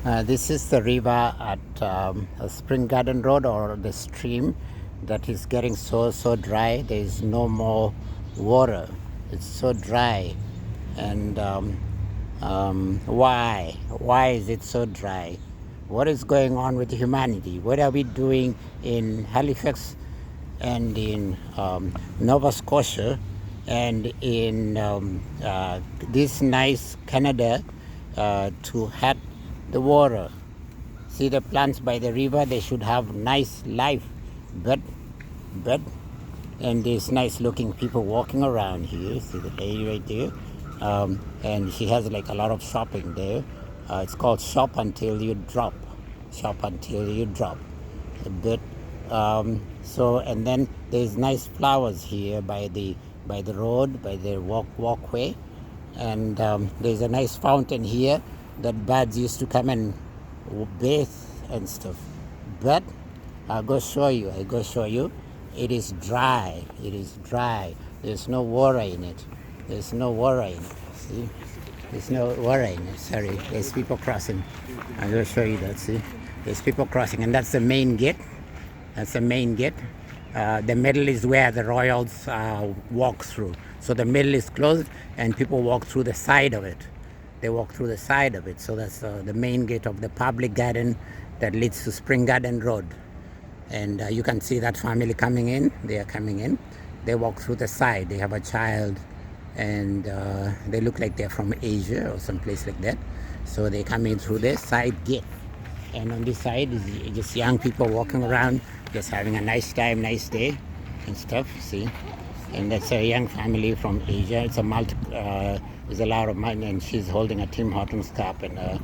This is the river at Spring Garden Road, or the stream that is getting so dry. There is no more water. It's so dry. And why? Why is it so dry? What is going on with humanity? What are we doing in Halifax and in Nova Scotia and in this nice Canada to have the water? See the plants by the river, they should have nice life. But and there's nice looking people walking around here. See the lady right there? And she has like a lot of shopping there. It's called Shop Until You Drop. Shop Until You Drop. But so, and then there's nice flowers here by the road, by the walkway, and there's a nice fountain here that birds used to come and bathe and stuff. But I'll go show you. It is dry. It is dry. There's no water in it. There's no water in it. See? There's no water in it. Sorry. There's people crossing. I'll go show you that. See? There's people crossing, and that's the main gate. That's the main gate. The middle is where the royals walk through. So the middle is closed, and people walk through the side of it. They walk through the side of it. So that's the main gate of the public garden that leads to Spring Garden Road. And you can see that family coming in. They are coming in. They walk through the side. They have a child, and they look like they're from Asia or someplace like that. So they come in through the side gate. And on this side is just young people walking around, just having a nice time, nice day and stuff, see? And that's a young family from Asia. It's a there's a lot of money, and she's holding a Tim Hortons cup and a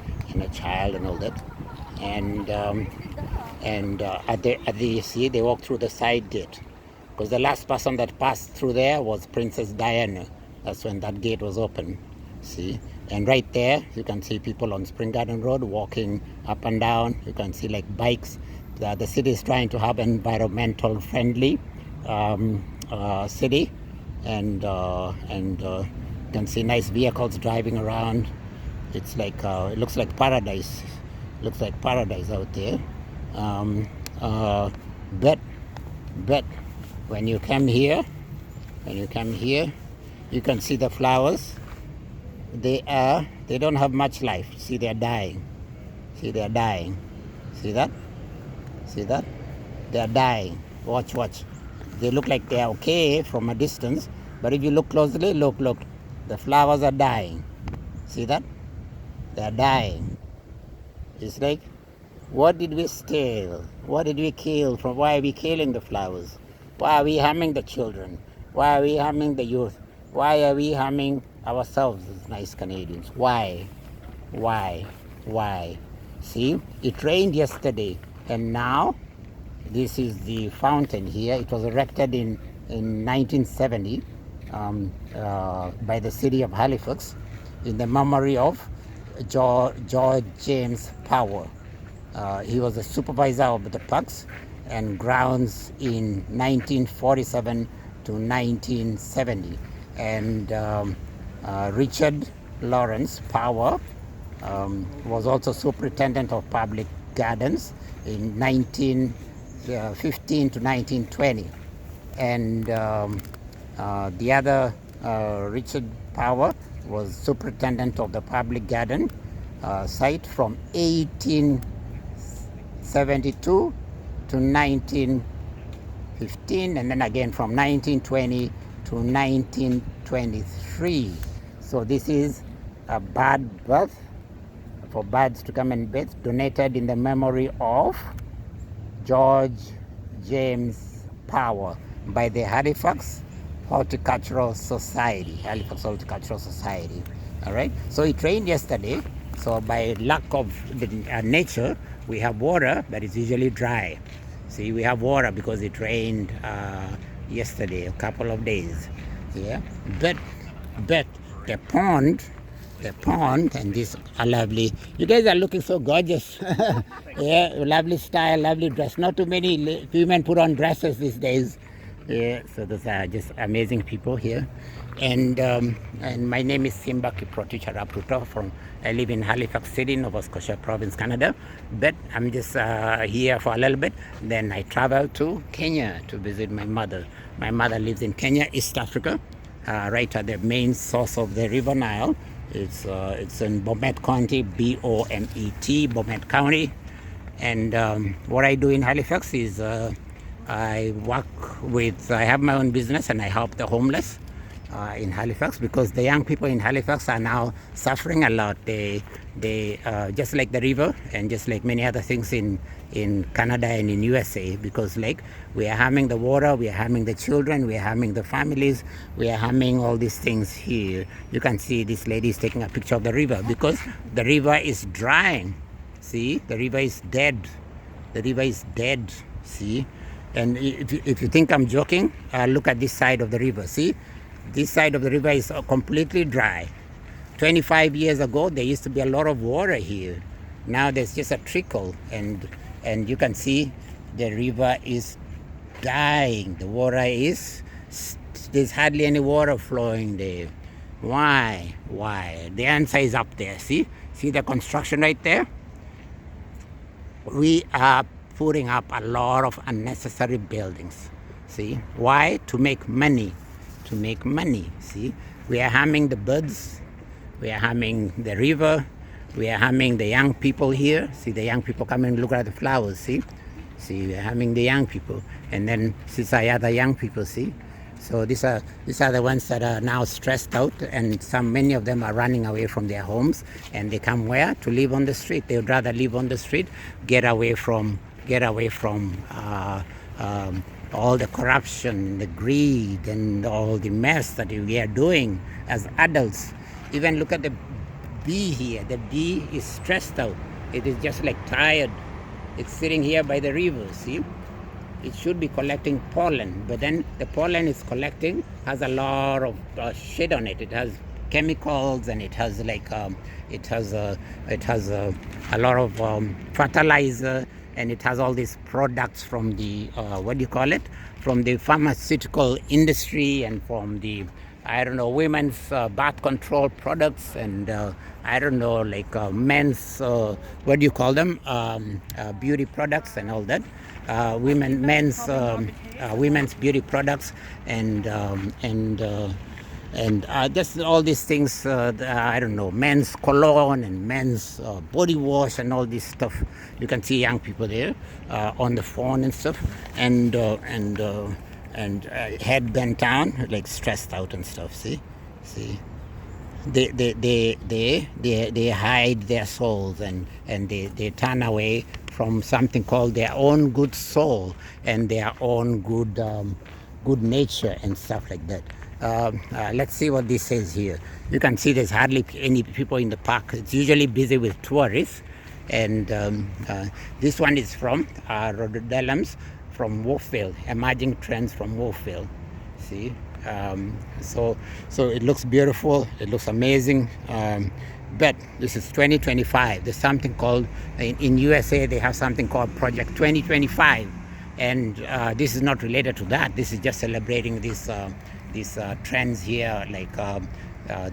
child and all that. And at the see, they walk through the side gate, because the last person that passed through there was Princess Diana. That's when that gate was open, see? And right there, you can see people on Spring Garden Road walking up and down. You can see like bikes. The city is trying to have an environmental friendly city, and you can see nice vehicles driving around. It's like it looks like paradise. Looks like paradise out there. But when you come here, you can see the flowers. They don't have much life. See, they're dying. See that? They're dying. Watch. They look like they're okay from a distance, but if you look closely, look, the flowers are dying. See that? They're dying. It's like, what did we steal? What did we kill? Why are we killing the flowers? Why are we harming the children? Why are we harming the youth? Why are we harming ourselves as nice Canadians? Why? See, it rained yesterday, and now this is the fountain here. It was erected in 1970 by the city of Halifax in the memory of George James Power. He was a supervisor of the parks and grounds in 1947 to 1970. And Richard Lawrence Power was also superintendent of public gardens in 1915 to 1920. And the other, Richard Power, was superintendent of the public garden site from 1872 to 1915, and then again from 1920 to 1923. So this is a bird bath for birds to come and bathe, donated in the memory of George James Power by the Halifax Horticultural Society. All right. So it rained yesterday. So by lack of nature, we have water, but it's usually dry. See, we have water because it rained yesterday, a couple of days. Yeah. But the pond, and these are lovely. You guys are looking so gorgeous. Yeah, lovely style, lovely dress. Not too many women put on dresses these days. Yeah, so those are just amazing people here. And my name is Simba Kiproti Charaputo from, I live in Halifax City, Nova Scotia Province, Canada. But I'm just here for a little bit. Then I travel to Kenya to visit my mother. My mother lives in Kenya, East Africa, right at the main source of the River Nile. It's in Bomet County, B-O-M-E-T, Bomet County. And what I do in Halifax is I have my own business and I help the homeless in Halifax, because the young people in Halifax are now suffering a lot. They just like the river and just like many other things in Canada and in USA, because like we are harming the water, we are harming the children, we are harming the families, we are harming all these things here. You can see this lady is taking a picture of the river because the river is drying. See, the river is dead. The river is dead. See, and if you think I'm joking, look at this side of the river. See, this side of the river is completely dry. 25 years ago, there used to be a lot of water here. Now there's just a trickle, and you can see the river is dying. The water is, there's hardly any water flowing there. Why? Why? The answer is up there. See the construction right there? We are putting up a lot of unnecessary buildings. See, why? To make money. To make money. See, we are harming the birds, we are harming the river, we are harming the young people here. See, the young people come and look at the flowers. See, we are harming the young people, and then see other young people. See, so these are the ones that are now stressed out, and many of them are running away from their homes, and they come where? To live on the street. They would rather live on the street, get away from all the corruption, the greed, and all the mess that we are doing as adults. Even look at the bee here. The bee is stressed out. It is just like tired. It's sitting here by the river. See? It should be collecting pollen, but then the pollen it's collecting has a lot of shit on it. It has chemicals, and it has like a lot of fertilizer, and it has all these products from the from the pharmaceutical industry, and from the women's birth control products, and men's beauty products and all that. Women's beauty products, and just all these things. Men's cologne and men's body wash and all this stuff. You can see young people there on the phone and stuff, and head bent down, like stressed out and stuff. See. They hide their souls, and they turn away from something called their own good soul and their own good nature and stuff like that. Let's see what this says here. You can see there's hardly any people in the park. It's usually busy with tourists. And this one is from rhododendrons from Wolfville, emerging trends from Wolfville. See, so it looks beautiful. It looks amazing. But this is 2025. There's something called, in USA, they have something called Project 2025. And this is not related to that. This is just celebrating these trends here, like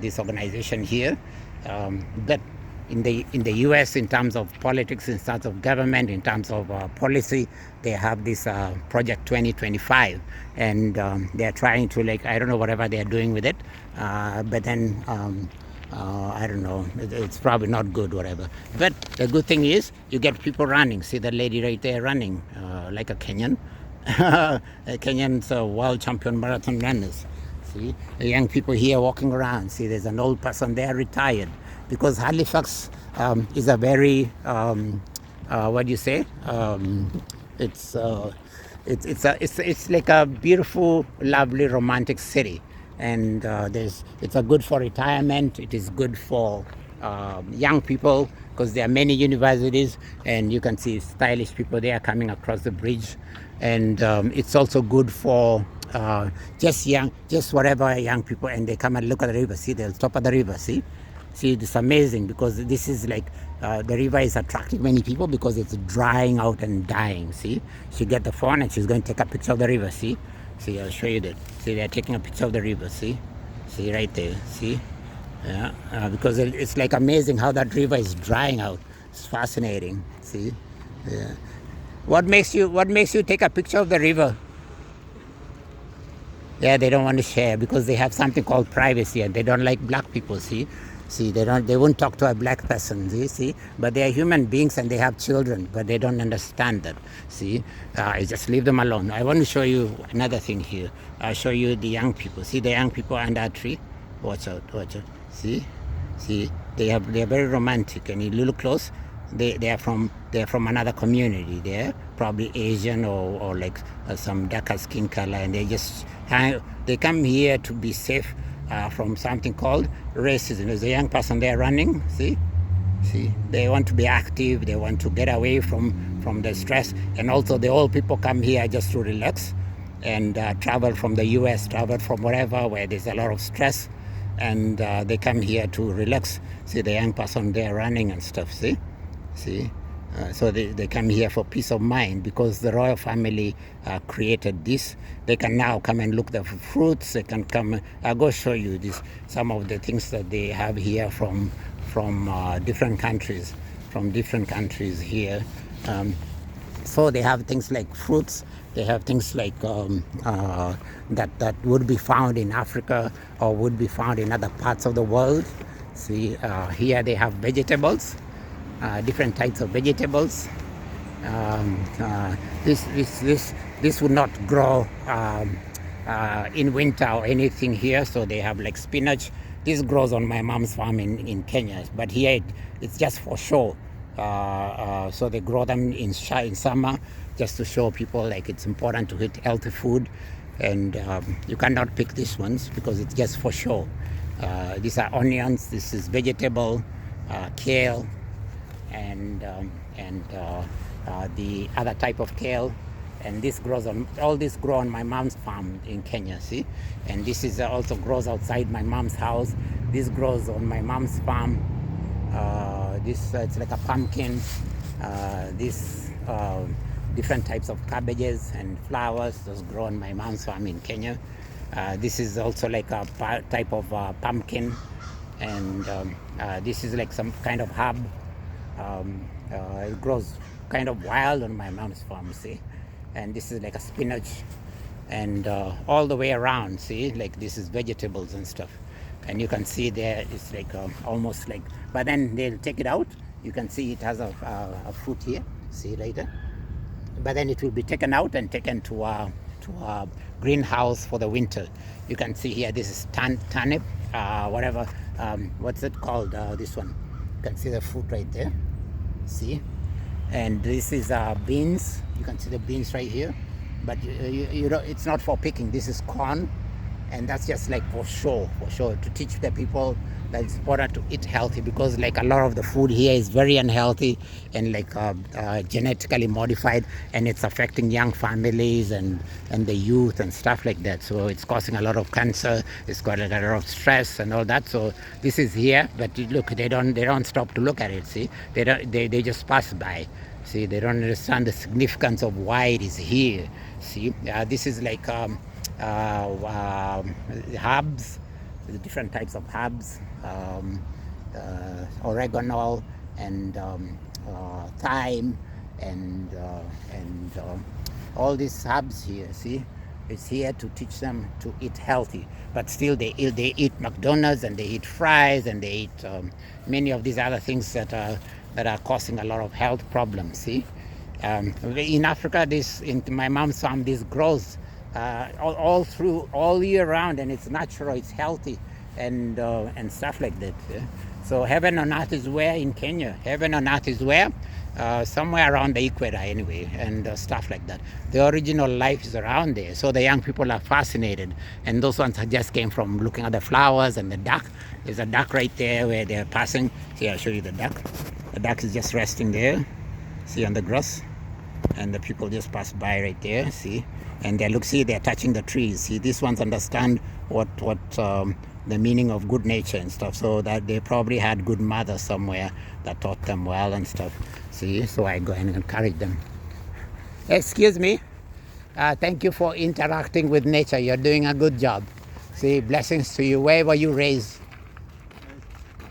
this organization here. But in the US, in terms of politics, in terms of government, in terms of policy, they have this Project 2025, and they're trying to, whatever they're doing with it, but then it's probably not good, whatever. But the good thing is you get people running. See that lady right there running, like a Kenyan. Kenyans are world champion marathon runners. See, the young people here walking around. See, there's an old person there retired, because Halifax is a very it's like a beautiful, lovely, romantic city, and it's a good for retirement. It is good for young people, because there are many universities, and you can see stylish people there coming across the bridge, and it's also good for just whatever young people, and they come and look at the river. See, they'll stop at the river. See, it's amazing, because this is like the river is attracting many people because it's drying out and dying. See, she get the phone and she's going to take a picture of the river. See, See, I'll show you that. See, they're taking a picture of the river. See right there. See, yeah, because it's like amazing how that river is drying out. It's fascinating. See, yeah. What makes you take a picture of the river? Yeah, they don't want to share because they have something called privacy, and they don't like black people. See, they won't talk to a black person. See, but they are human beings and they have children, but they don't understand that. See, I just leave them alone. I want to show you another thing here. I'll show you the young people. See the young people under a tree. Watch out, watch out. See, they are very romantic, and you look close. They are from another community. They're probably Asian or like some darker skin color, and they come here to be safe from something called racism. There's a young person there running. See, they want to be active. They want to get away from the stress, and also the old people come here just to relax and travel from the U.S., travel from wherever where there's a lot of stress, and they come here to relax. See the young person there running and stuff. See, so they come here for peace of mind because the royal family created this. They can now come and look the fruits. They can come. I'll go show you some of the things that they have here from different countries, here. So they have things like fruits. They have things like that would be found in Africa or would be found in other parts of the world. See, here they have vegetables. Different types of vegetables. This would not grow in winter or anything here, so they have like spinach. This grows on my mom's farm in Kenya, but here it's just for show. So they grow them in summer just to show people like it's important to eat healthy food, and you cannot pick these ones because it's just for show. These are onions. This is vegetable, kale, and the other type of kale, and all this grow on my mom's farm in Kenya. See, and this is also grows outside my mom's house. This grows on my mom's farm. It's like a pumpkin. This different types of cabbages and flowers. Those grow on my mom's farm in Kenya. This is also like a type of pumpkin, and this is like some kind of herb. It grows kind of wild on my mom's farm, see, and this is like a spinach, and all the way around, see, like this is vegetables and stuff, and you can see there it's like almost like, but then they'll take it out. You can see it has a fruit here, see later, but then it will be taken out and taken to a greenhouse for the winter. You can see here this is turnip, whatever, what's it called, this one. You can see the fruit right there, see, and this is beans. You can see the beans right here, but you know it's not for picking. This is corn, and that's just like for show to teach the people that it's important to eat healthy, because like a lot of the food here is very unhealthy and like genetically modified, and it's affecting young families and the youth and stuff like that. So it's causing a lot of cancer. It's got a lot of stress and all that. So this is here, but look, they don't stop to look at it. See, they just pass by. See, they don't understand the significance of why it is here. See, this is like herbs, the different types of herbs, oregano and thyme and all these herbs here. See, it's here to teach them to eat healthy, but still they eat McDonald's and they eat fries and they eat many of these other things that are causing a lot of health problems. See, in Africa, in my mom's farm, this grows all year round, and it's natural, it's healthy, and stuff like that. Yeah? So heaven on earth is where in Kenya? Heaven on earth is where? Somewhere around the equator anyway, and stuff like that. The original life is around there. So the young people are fascinated, and those ones just came from looking at the flowers and the duck. There's a duck right there where they're passing. See, I'll show you the duck. The duck is just resting there, see, on the grass, and the people just pass by right there, see, and they're touching the trees. See, these ones understand what the meaning of good nature and stuff, so that they probably had good mothers somewhere that taught them well and stuff. See, so I go and encourage them. Excuse me, Thank you for interacting with nature. You're doing a good job. See, blessings to you. Where were you raised?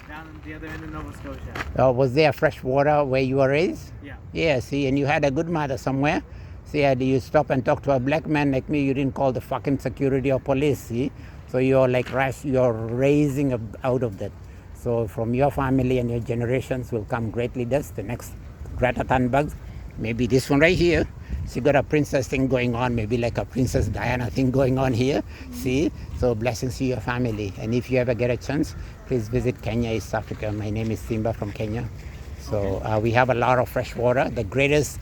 Down the other end of Nova Scotia. Was there fresh water where you were raised? Yeah. Yeah, see, and you had a good mother somewhere. See, you stop and talk to a black man like me, you didn't call the fucking security or police, see? So you're like, you're raising out of that. So from your family and your generations will come great leaders. The next Greta Thunberg, maybe this one right here. She got a princess thing going on, maybe like a Princess Diana thing going on here. See? So blessings to your family. And if you ever get a chance, please visit Kenya, East Africa. My name is Simba from Kenya. So we have a lot of fresh water. The greatest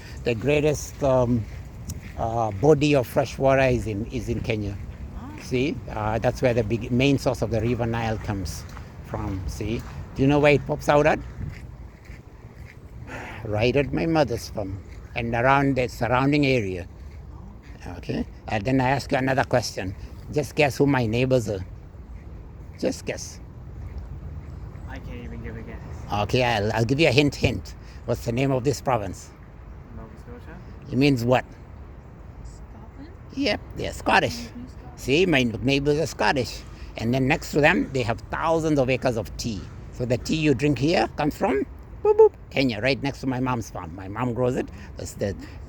body of fresh water is in Kenya. See, that's where the main source of the river Nile comes from. See, do you know where it pops out at? Right at my mother's farm and around the surrounding area. Okay, and then I ask you another question. Just guess who my neighbors are. Just guess. I can't even give a guess. Okay, I'll give you a hint. What's the name of this province? Nova Scotia? It means what? Scotland? Yep, they're Scottish. See, my neighbors are Scottish. And then next to them, they have thousands of acres of tea. So the tea you drink here comes from Kenya, right next to my mom's farm. My mom grows it.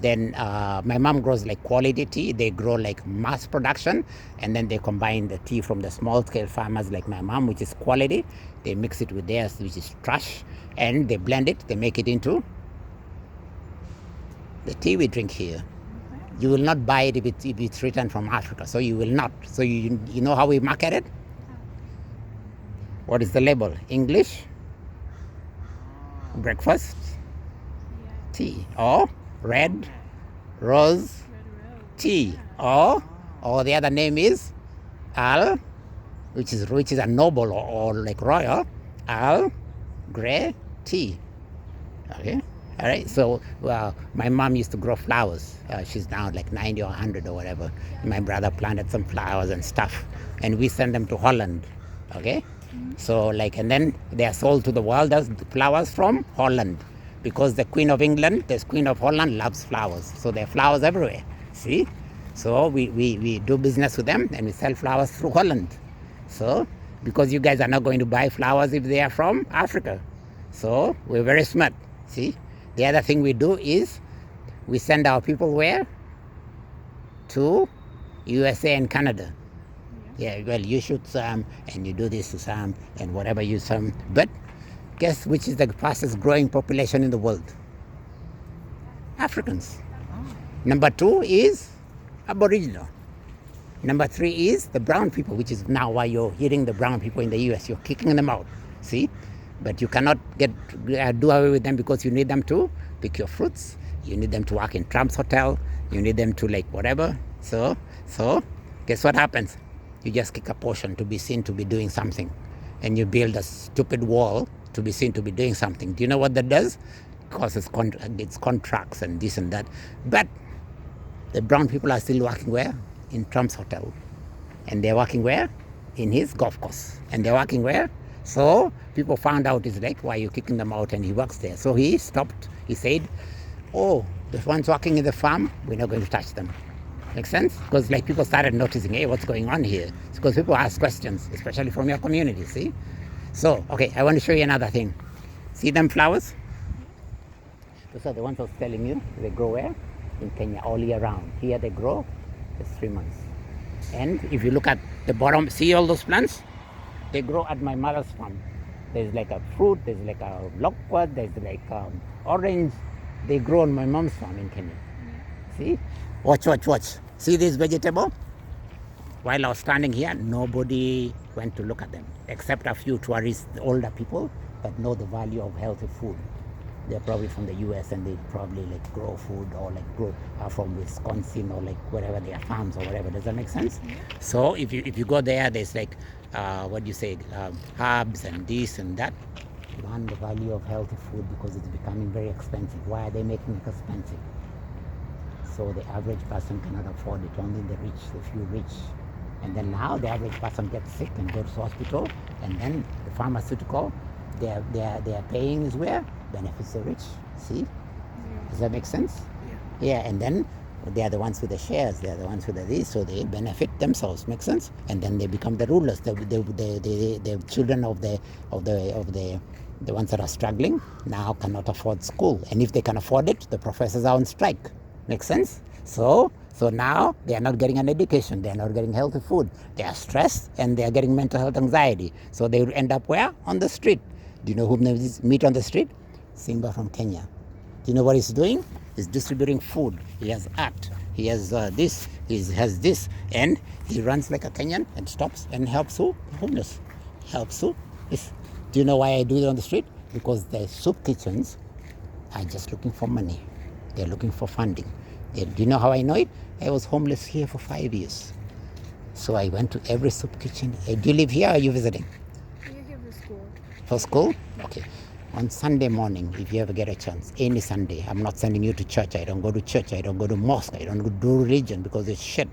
Then my mom grows like quality tea. They grow like mass production. And then they combine the tea from the small scale farmers like my mom, which is quality. They mix it with theirs, which is trash. And they blend it. They make it into the tea we drink here. You will not buy it if it's written from Africa. So you will not. So you know how we market it? What is the label? English? Breakfast? Tea. Or red rose tea. Or the other name is Al, which is a noble or like royal, Al Grey tea. Okay. All right, so my mom used to grow flowers. She's now like 90 or 100 or whatever. My brother planted some flowers and stuff, and we send them to Holland. Okay, so like, and then they are sold to the world as flowers from Holland, because the Queen of England, the Queen of Holland, loves flowers. So there are flowers everywhere. See, so we do business with them and we sell flowers through Holland. So because you guys are not going to buy flowers if they are from Africa, so we're very smart. See. The other thing we do is we send our people where? To USA and Canada. Yeah, well, you shoot some and you do this to some and whatever you some. But guess which is the fastest growing population in the world? Africans. Number 2 is Aboriginal. Number 3 is the brown people, which is now why you're hitting the brown people in the US. You're kicking them out. See? But you cannot do away with them because you need them to pick your fruits. You need them to work in Trump's hotel. You need them to like whatever. So guess what happens? You just kick a portion to be seen to be doing something. And you build a stupid wall to be seen to be doing something. Do you know what that does? Causes it's contracts and this and that. But the brown people are still working where? In Trump's hotel. And they're working where? In his golf course. And they're working where? So people found out, it's like, why are you kicking them out? And he works there. So he stopped. He said, oh, the ones working in the farm, we're not going to touch them. Make sense? Because like people started noticing, hey, what's going on here? It's because people ask questions, especially from your community, see? So, okay, I want to show you another thing. See them flowers? Those are the ones I was telling you. They grow where? In Kenya, all year round. Here they grow just 3 months. And if you look at the bottom, see all those plants? They grow at my mother's farm. There's like a fruit, there's like a loquat, there's like orange. They grow on my mom's farm in Kenya. See? Watch. See this vegetable? While I was standing here, nobody went to look at them, except a few tourists, older people that know the value of healthy food. They're probably from the US and they probably like grow food or like grow from Wisconsin or like wherever their farms or whatever. Does that make sense? So if you go there, there's like herbs and this and that. Learn the value of healthy food because it's becoming very expensive. Why are they making it expensive? So the average person cannot afford it. Only the rich, the few rich. And then now the average person gets sick and goes to hospital, and then the pharmaceutical they're paying is where? Benefits the rich. See? Does that make sense? Yeah, and then They are the ones with the shares. They are the ones with the this, so they benefit themselves. Make sense? And then they become the rulers. The children of the ones that are struggling now cannot afford school, and if they can afford it, the professors are on strike. Make sense? So now they are not getting an education. They are not getting healthy food. They are stressed and they are getting mental health anxiety. So they will end up where? On the street. Do you know whom they meet on the street? Simba from Kenya. Do you know what he's doing? He's distributing food. He has art. He has this. He has this. And he runs like a Kenyan and stops and helps who? Homeless. Helps who? Do you know why I do it on the street? Because the soup kitchens are just looking for money. They're looking for funding. Do you know how I know it? I was homeless here for 5 years. So I went to every soup kitchen. Do you live here or are you visiting? You're here for school. For school? Okay. On Sunday morning, if you ever get a chance, any Sunday, I'm not sending you to church. I don't go to church. I don't go to mosque. I don't do religion because it's shit.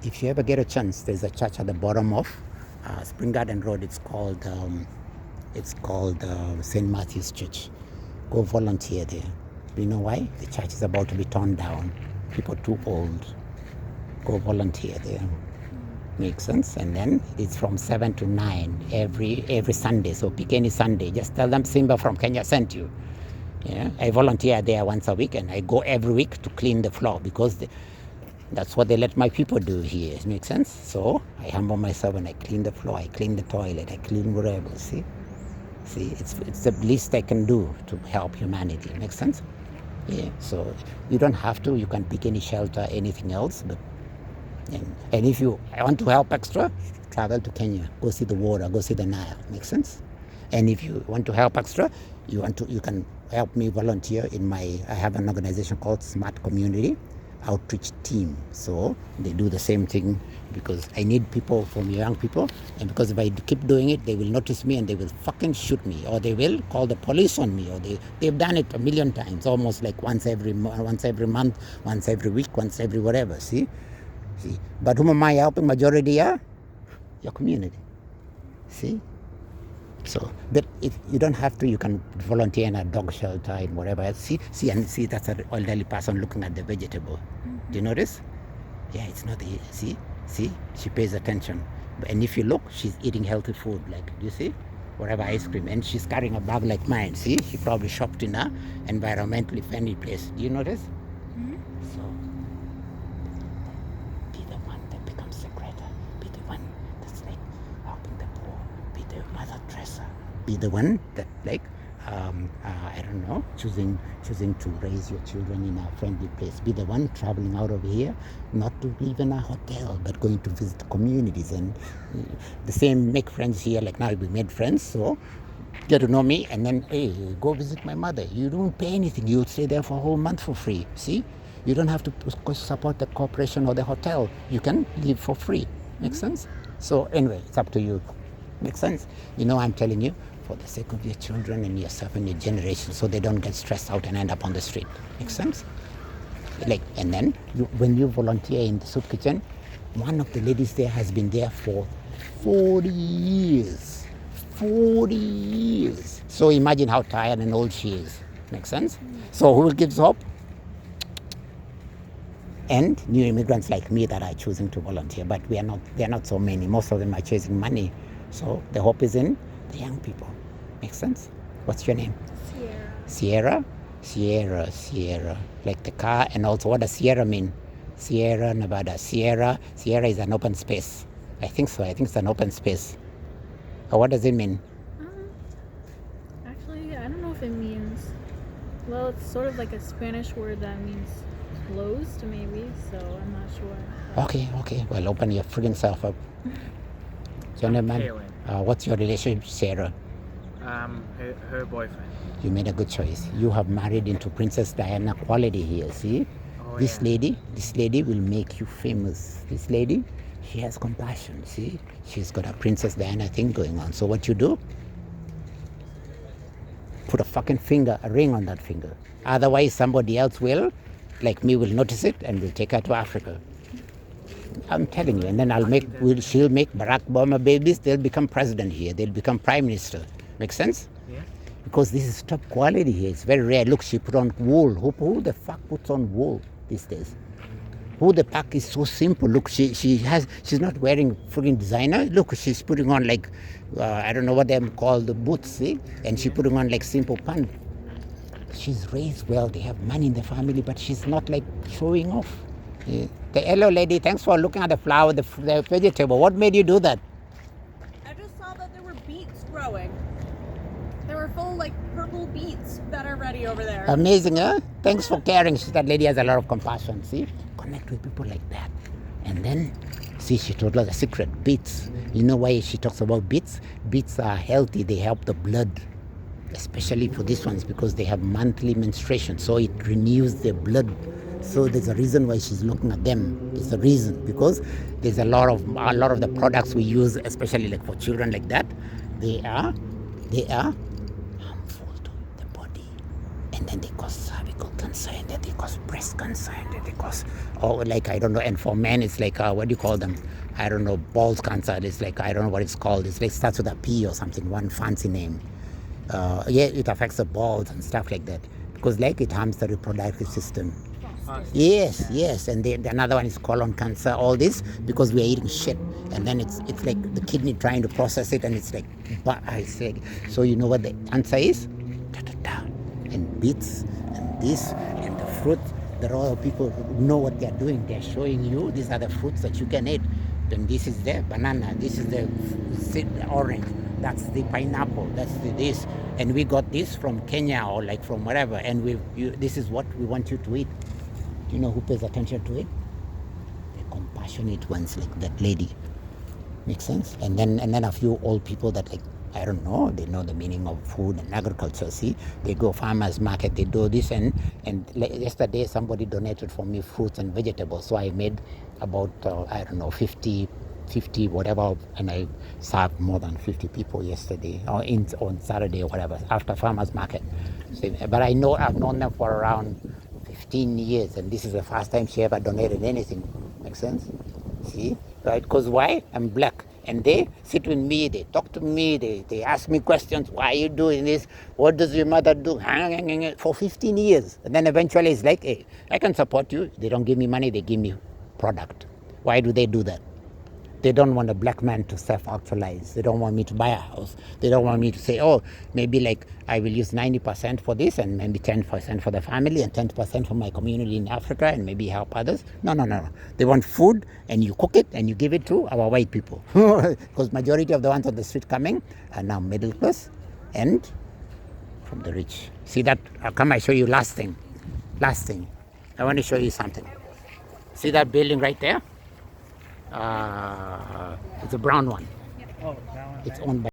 If you ever get a chance, there's a church at the bottom of Spring Garden Road. It's called St. Matthew's Church. Go volunteer there. Do you know why? The church is about to be torn down. People too old. Go volunteer there. Makes sense? And then it's from 7 to 9 every Sunday. So pick any Sunday. Just tell them Simba from Kenya sent you. Yeah, I volunteer there once a week, and I go every week to clean the floor because that's what they let my people do here. It makes sense? So I humble myself and I clean the floor, I clean the toilet, I clean whatever. See, it's the least I can do to help humanity. Makes sense? Yeah. So you don't have to. You can pick any shelter, anything else, but. And if you want to help extra, travel to Kenya, go see the water, go see the Nile. Makes sense? And if you want to help extra, you can help me volunteer I have an organization called Smart Community Outreach Team. So they do the same thing because I need people from young people, and because if I keep doing it, they will notice me and they will fucking shoot me, or they will call the police on me, or they've done it a million times, almost like once every month, once every week, once every whatever. See, but whom am I helping? Majority are your community. See? So, but if you don't have to, you can volunteer in a dog shelter and whatever else. See, that's an elderly person looking at the vegetable. Mm-hmm. Do you notice? Yeah, it's not the, see, she pays attention. And if you look, she's eating healthy food. Like, do you see? Whatever ice cream. And she's carrying a bag like mine. See? She probably shopped in a environmentally friendly place. Do you notice? Mm-hmm. So, be the one that I don't know, choosing to raise your children in a friendly place. Be the one traveling out of here, not to live in a hotel, but going to visit communities and the same, make friends here. Like now we made friends, so get to know me, and then hey, go visit my mother. You don't pay anything. You'll stay there for a whole month for free. See, you don't have to support the corporation or the hotel. You can live for free. Make sense? So anyway, it's up to you. Makes sense? You know, I'm telling you, for the sake of your children and yourself and your generation, so they don't get stressed out and end up on the street. Makes sense? Like, and then when you volunteer in the soup kitchen, one of the ladies there has been there for 40 years. 40 years. So imagine how tired and old she is. Makes sense? So who gives hope? And new immigrants like me that are choosing to volunteer, but they're not so many. Most of them are chasing money. So the hope is in the young people. Makes sense? What's your name? Sierra. Sierra. Like the car, and also what does Sierra mean? Sierra Nevada. Sierra is an open space. I think so. I think it's an open space. Or what does it mean? Actually, I don't know if it means. Well, it's sort of like a Spanish word that means closed, maybe. So I'm not sure. Okay. Well, open your freaking self up. Gentlemen, what's your relationship with Sarah? Her boyfriend. You made a good choice. You have married into Princess Diana quality here, see? This lady will make you famous. This lady, she has compassion, see? She's got a Princess Diana thing going on. So what you do? Put a fucking ring on that finger. Otherwise, somebody else will, like me, will notice it and will take her to Africa. I'm telling you, and then she'll make Barack Obama babies. They'll become president here. They'll become prime minister. Make sense? Yeah. because this is top quality here. It's very rare. Look, she put on wool. Who the fuck puts on wool these days? Who the fuck is so simple? Look, she's not wearing freaking designer. Look, she's putting on like, I don't know what they're called, the boots, see? And she's putting on like simple pants. She's raised well. They have money in the family, but she's not like showing off. Yeah. The hello lady, thanks for looking at the flower, the vegetable. What made you do that? I just saw that there were beets growing. They were full like purple beets that are ready over there. Amazing, huh? Thanks for caring. That lady has a lot of compassion. See, connect with people like that. And then, see, she told us the secret. Beets. You know why she talks about beets? Beets are healthy. They help the blood, especially for these ones, because they have monthly menstruation. So it renews their blood. So there's a reason why she's looking at them. There's a reason, because there's a lot of the products we use, especially like for children like that. They are harmful to the body, and then they cause cervical cancer, and then they cause breast cancer, and then they cause, like, I don't know. And for men, it's like what do you call them? I don't know, balls cancer. It's like, I don't know what it's called. It's like starts with a P or something, one fancy name. Yeah, it affects the balls and stuff like that, because like it harms the reproductive system. Yes, and another one is colon cancer. All this because we are eating shit, and then it's like the kidney trying to process it, and it's like, I say. So you know what the answer is? And beets and this and the fruit. There are all people who know what they are doing. They are showing you these are the fruits that you can eat. Then this is the banana. This is the orange. That's the pineapple. That's this. And we got this from Kenya or like from wherever. And this is what we want you to eat. Do you know who pays attention to it? The compassionate ones, like that lady. Makes sense? And then a few old people that, like, I don't know, they know the meaning of food and agriculture. See, they go farmers market, they do this, and yesterday somebody donated for me fruits and vegetables. So I made about I don't know 50 whatever, and I served more than 50 people yesterday or on Saturday or whatever after farmers market. But I've known them for around 15 years, and this is the first time she ever donated anything. Makes sense? See? Right? Because why? I'm black. And they sit with me, they talk to me, they ask me questions. Why are you doing this? What does your mother do? For 15 years. And then eventually it's like, hey, I can support you. They don't give me money, they give me product. Why do they do that? They don't want a black man to self-actualize. They don't want me to buy a house. They don't want me to say, oh, maybe like I will use 90% for this and maybe 10% for the family and 10% for my community in Africa and maybe help others. No. They want food and you cook it and you give it to our white people. Because majority of the ones on the street coming are now middle class and from the rich. See that? Come, I show you last thing. I want to show you something. See that building right there? It's a brown one. Oh, that one. It's owned by